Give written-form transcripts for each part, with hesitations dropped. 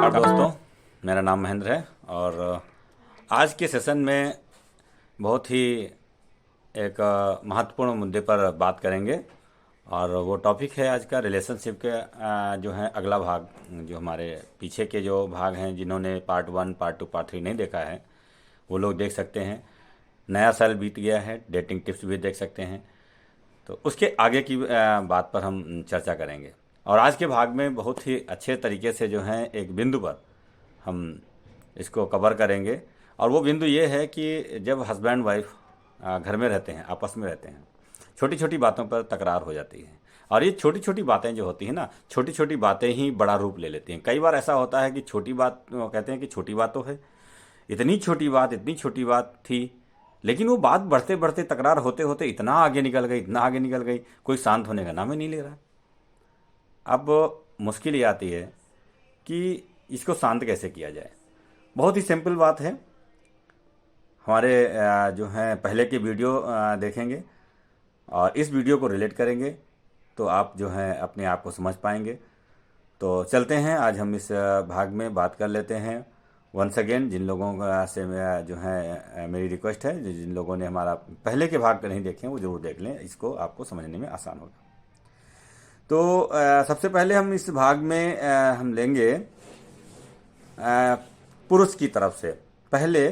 नमस्कार दोस्तों, मेरा नाम महेंद्र है और आज के सेशन में बहुत ही एक महत्वपूर्ण मुद्दे पर बात करेंगे। और वो टॉपिक है आज का रिलेशनशिप के जो है अगला भाग। जो हमारे पीछे के जो भाग हैं, जिन्होंने पार्ट 1, पार्ट 2, पार्ट 3 नहीं देखा है वो लोग देख सकते हैं। नया साल बीत गया है, डेटिंग टिप्स भी देख सकते हैं। तो उसके आगे की बात पर हम चर्चा करेंगे। और आज के भाग में बहुत ही अच्छे तरीके से जो है एक बिंदु पर हम इसको कवर करेंगे। और वो बिंदु ये है कि जब हस्बैंड वाइफ घर में रहते हैं, आपस में रहते हैं, छोटी छोटी बातों पर तकरार हो जाती है। और ये छोटी छोटी बातें जो होती हैं ना, छोटी छोटी बातें ही बड़ा रूप ले लेती हैं। कई बार ऐसा होता है कि छोटी बात, वो कहते हैं कि छोटी बात तो है, इतनी छोटी बात थी, लेकिन वो बात बढ़ते बढ़ते तकरार होते होते इतना आगे निकल गई, इतना आगे निकल गई, कोई शांत होने का नाम ही नहीं ले रहा। अब मुश्किल ये आती है कि इसको शांत कैसे किया जाए। बहुत ही सिंपल बात है। हमारे जो हैं पहले के वीडियो देखेंगे और इस वीडियो को रिलेट करेंगे तो आप जो है अपने आप को समझ पाएंगे। तो चलते हैं, आज हम इस भाग में बात कर लेते हैं। वंस अगेन, जिन लोगों का से जो है मेरी रिक्वेस्ट है, जिन लोगों ने हमारा पहले के भाग नहीं देखे हैं वो ज़रूर देख लें, इसको आपको समझने में आसान होगा। तो सबसे पहले हम इस भाग में हम लेंगे पुरुष की तरफ से। पहले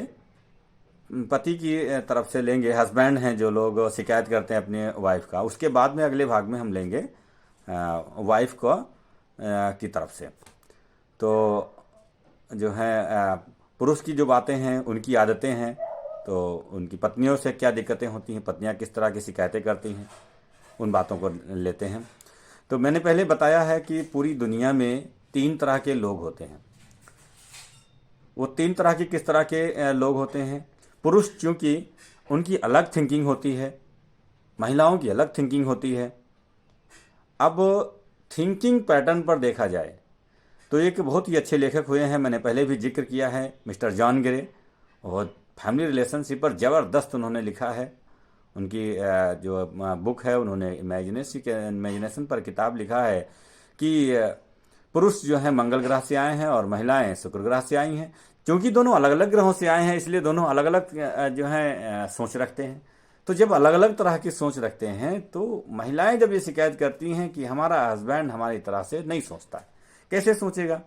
पति की तरफ से लेंगे, हस्बैंड हैं जो लोग शिकायत करते हैं अपने वाइफ का। उसके बाद में अगले भाग में हम लेंगे वाइफ को की तरफ से। तो जो है पुरुष की जो बातें हैं, उनकी आदतें हैं, तो उनकी पत्नियों से क्या दिक्कतें होती हैं, पत्नियां किस तरह की शिकायतें करती हैं, उन बातों को लेते हैं। तो मैंने पहले बताया है कि पूरी दुनिया में 3 तरह के लोग होते हैं। वो 3 तरह के किस तरह के लोग होते हैं? पुरुष, चूंकि उनकी अलग थिंकिंग होती है, महिलाओं की अलग थिंकिंग होती है। अब थिंकिंग पैटर्न पर देखा जाए तो एक बहुत ही अच्छे लेखक हुए हैं, मैंने पहले भी जिक्र किया है, मिस्टर जॉन ग्रे। और फैमिली रिलेशनशिप पर ज़बरदस्त उन्होंने लिखा है। उनकी जो बुक है, उन्होंने इमेजिनेशन पर किताब लिखा है कि पुरुष जो है मंगल ग्रह से आए हैं और महिलाएं शुक्र ग्रह से आई हैं। क्योंकि दोनों अलग अलग ग्रहों से आए हैं, इसलिए दोनों अलग अलग जो है सोच रखते हैं। तो जब अलग अलग तरह की सोच रखते हैं तो महिलाएं जब ये शिकायत करती हैं कि हमारा हस्बैंड हमारी तरह से नहीं सोचता है, कैसे सोचेगा,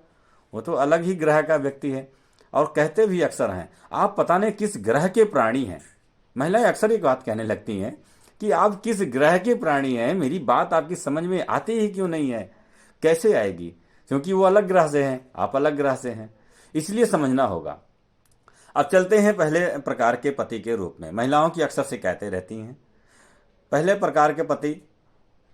वो तो अलग ही ग्रह का व्यक्ति है। और कहते भी अक्सर हैं, आप पता नहीं किस ग्रह के प्राणी हैं। महिलाएं अक्सर एक बात कहने लगती हैं कि आप किस ग्रह के प्राणी हैं, मेरी बात आपकी समझ में आती ही क्यों नहीं है। कैसे आएगी? क्योंकि वो अलग ग्रह से हैं, आप अलग ग्रह से हैं, इसलिए समझना होगा। अब चलते हैं पहले प्रकार के पति के रूप में। महिलाओं की अक्सर शिकायतें रहती हैं। पहले प्रकार के पति,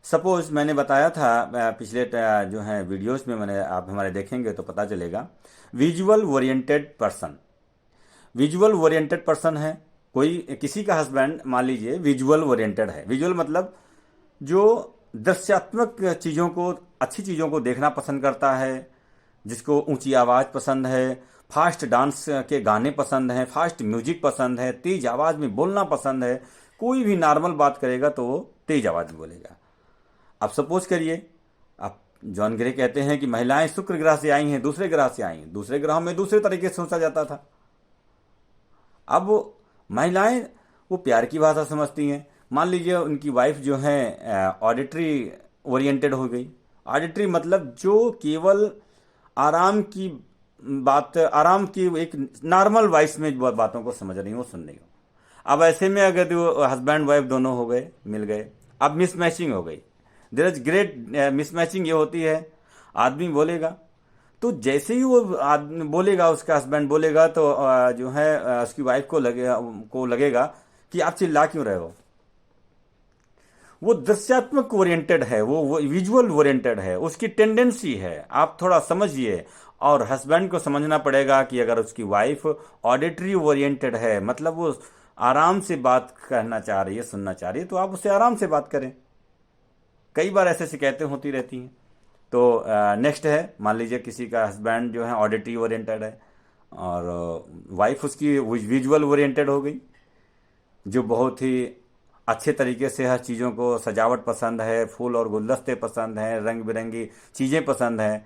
सपोज मैंने बताया था पिछले जो है वीडियोस में, मैंने आप हमारे देखेंगे तो पता चलेगा। Visual oriented person. Visual oriented person है कोई, किसी का हस्बैंड मान लीजिए विजुअल ओरिएंटेड है। विजुअल मतलब जो दृश्यात्मक चीज़ों को, अच्छी चीज़ों को देखना पसंद करता है, जिसको ऊंची आवाज़ पसंद है, फास्ट डांस के गाने पसंद हैं, फास्ट म्यूजिक पसंद है, तेज आवाज़ में बोलना पसंद है। कोई भी नॉर्मल बात करेगा तो वो तेज आवाज़ में बोलेगा। अब सपोज करिए, आप जॉन ग्रे कहते हैं कि महिलाएं शुक्र ग्रह से आई हैं, दूसरे ग्रह से आई हैं। दूसरे ग्रहों में दूसरे तरीके से सोचा जाता था। अब महिलाएं वो प्यार की भाषा समझती हैं। मान लीजिए उनकी वाइफ जो है ऑडिटरी ओरिएंटेड हो गई। ऑडिटरी मतलब जो केवल आराम की बात, आराम की एक नॉर्मल वॉइस में बातों को समझ रही हो, सुन रही हो। अब ऐसे में अगर वो हस्बैंड वाइफ दोनों हो गए, मिल गए, अब मिसमैचिंग हो गई। देयर इज ग्रेट मिसमैचिंग ये होती है। आदमी बोलेगा तो जैसे ही वो आदमी बोलेगा, उसका हस्बैंड बोलेगा तो जो है उसकी वाइफ को लगेगा कि आप चिल्ला क्यों रहे हो। वो दृश्यात्मक ओरिएंटेड है, वो विजुअल ओरिएंटेड है, उसकी टेंडेंसी है। आप थोड़ा समझिए। और हस्बैंड को समझना पड़ेगा कि अगर उसकी वाइफ ऑडिटरी ओरिएंटेड है, मतलब वो आराम से बात कहना चाह रही है, सुनना चाह रही है, तो आप उससे आराम से बात करें। कई बार ऐसे शिकायतें होती रहती हैं। तो नेक्स्ट है, मान लीजिए किसी का हस्बैंड जो है ऑडिटरी ओरिएंटेड है और वाइफ उसकी विजुअल ओरिएंटेड हो गई, जो बहुत ही अच्छे तरीके से हर चीज़ों को, सजावट पसंद है, फूल और गुलदस्ते पसंद हैं, रंग बिरंगी चीज़ें पसंद हैं।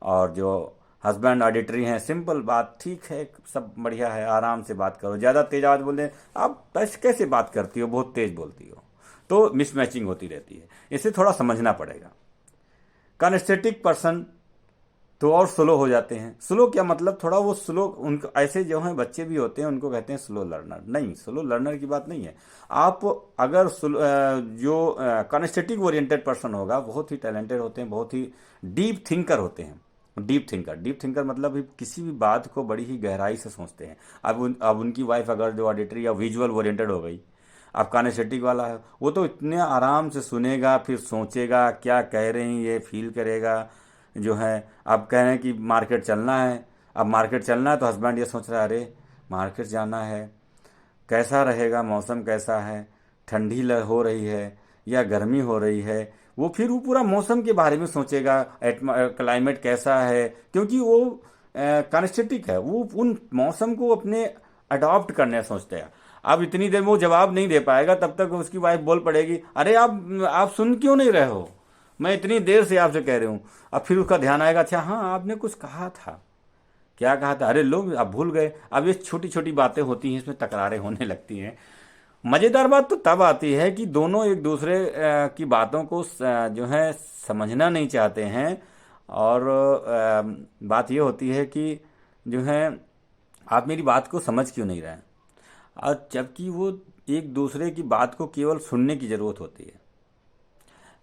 और जो हस्बैंड ऑडिटरी हैं, सिंपल बात, ठीक है, सब बढ़िया है, आराम से बात करो। ज़्यादा तेज आवाज़ बोल दें, आप कैसे बात करती हो, बहुत तेज बोलती हो, तो मिसमैचिंग होती रहती है। इसे थोड़ा समझना पड़ेगा। कनेस्थेटिक पर्सन तो और स्लो हो जाते हैं। स्लो क्या मतलब, थोड़ा वो स्लो, उनको ऐसे जो हैं बच्चे भी होते हैं, उनको कहते हैं स्लो लर्नर। नहीं, स्लो लर्नर की बात नहीं है। आप अगर जो कनेस्थेटिक ओरिएंटेड पर्सन होगा, बहुत ही टैलेंटेड होते हैं, बहुत ही डीप थिंकर होते हैं। डीप थिंकर मतलब किसी भी बात को बड़ी ही गहराई से सोचते हैं। अब उनकी वाइफ अगर जो ऑडिटरी या विजुअल ओरिएंटेड हो गई, अब कानेस्थेटिक वाला है, वो तो इतने आराम से सुनेगा, फिर सोचेगा क्या कह रहे हैं, ये फील करेगा। जो है, अब कह रहे हैं कि मार्केट चलना है, अब मार्केट चलना है तो हस्बैंड ये सोच रहा है, अरे मार्केट जाना है, कैसा रहेगा, मौसम कैसा है, ठंडी हो रही है या गर्मी हो रही है। वो पूरा मौसम के बारे में सोचेगा, क्लाइमेट कैसा है, क्योंकि वो कानेस्थेटिक है, वो उन मौसम को अपने अडॉप्ट करने सोचते हैं। अब इतनी देर में वो जवाब नहीं दे पाएगा, तब तक उसकी वाइफ बोल पड़ेगी, अरे आप सुन क्यों नहीं रहे हो, मैं इतनी देर से आपसे कह रही हूँ। अब फिर उसका ध्यान आएगा, अच्छा हाँ आपने कुछ कहा था, क्या कहा था, अरे लोग अब भूल गए। अब ये छोटी छोटी बातें होती हैं, इसमें तकरारें होने लगती हैं। मज़ेदार बात तो तब आती है कि दोनों एक दूसरे की बातों को जो है समझना नहीं चाहते हैं। और बात ये होती है कि जो है, आप मेरी बात को समझ क्यों नहीं रहे हैं, और जबकि वो एक दूसरे की बात को केवल सुनने की ज़रूरत होती है।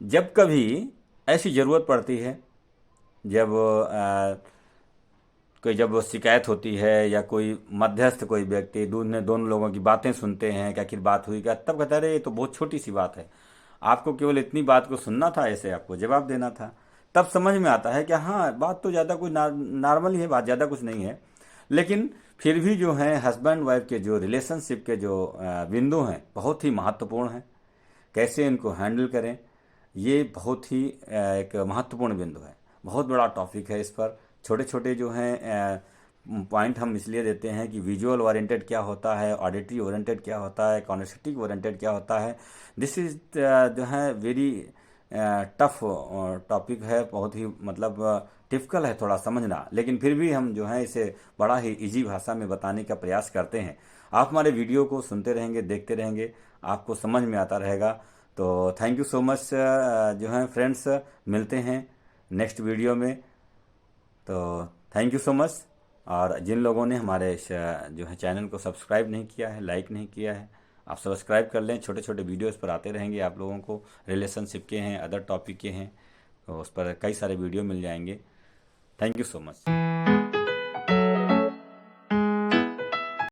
जब कभी ऐसी ज़रूरत पड़ती है, जब कोई जब शिकायत होती है, या कोई मध्यस्थ, कोई व्यक्ति दोनों लोगों की बातें सुनते हैं कि आखिर बात हुई क्या, तब कहता है अरे ये तो बहुत छोटी सी बात है, आपको केवल इतनी बात को सुनना था, ऐसे आपको जवाब देना था। तब समझ में आता है कि हाँ बात तो ज़्यादा कोई नॉर्मल ही है, बात ज़्यादा कुछ नहीं है। लेकिन फिर भी जो है हस्बैंड वाइफ के जो रिलेशनशिप के जो बिंदु हैं, बहुत ही महत्वपूर्ण हैं। कैसे इनको हैंडल करें, ये बहुत ही एक महत्वपूर्ण बिंदु है। बहुत बड़ा टॉपिक है। इस पर छोटे छोटे जो हैं पॉइंट हम इसलिए देते हैं कि विजुअल ओरिएंटेड क्या होता है, ऑडिटरी ओरिएंटेड क्या होता है, कॉग्निटिव ओरिएंटेड क्या होता है। दिस इज जो है वेरी टफ टॉपिक है, बहुत ही मतलब टिपिकल है थोड़ा समझना, लेकिन फिर भी हम जो है इसे बड़ा ही इजी भाषा में बताने का प्रयास करते हैं। आप हमारे वीडियो को सुनते रहेंगे, देखते रहेंगे, आपको समझ में आता रहेगा। तो थैंक यू सो मच जो है फ्रेंड्स, मिलते हैं नेक्स्ट वीडियो में। तो थैंक यू सो मच। और जिन लोगों ने हमारे जो है चैनल को सब्सक्राइब नहीं किया है, लाइक नहीं किया है, आप सब्सक्राइब कर लें। छोटे छोटे वीडियोस पर आते रहेंगे आप लोगों को, रिलेशनशिप के हैं, अदर टॉपिक के हैं, तो उस पर कई सारे वीडियो मिल जाएंगे। Thank you so much.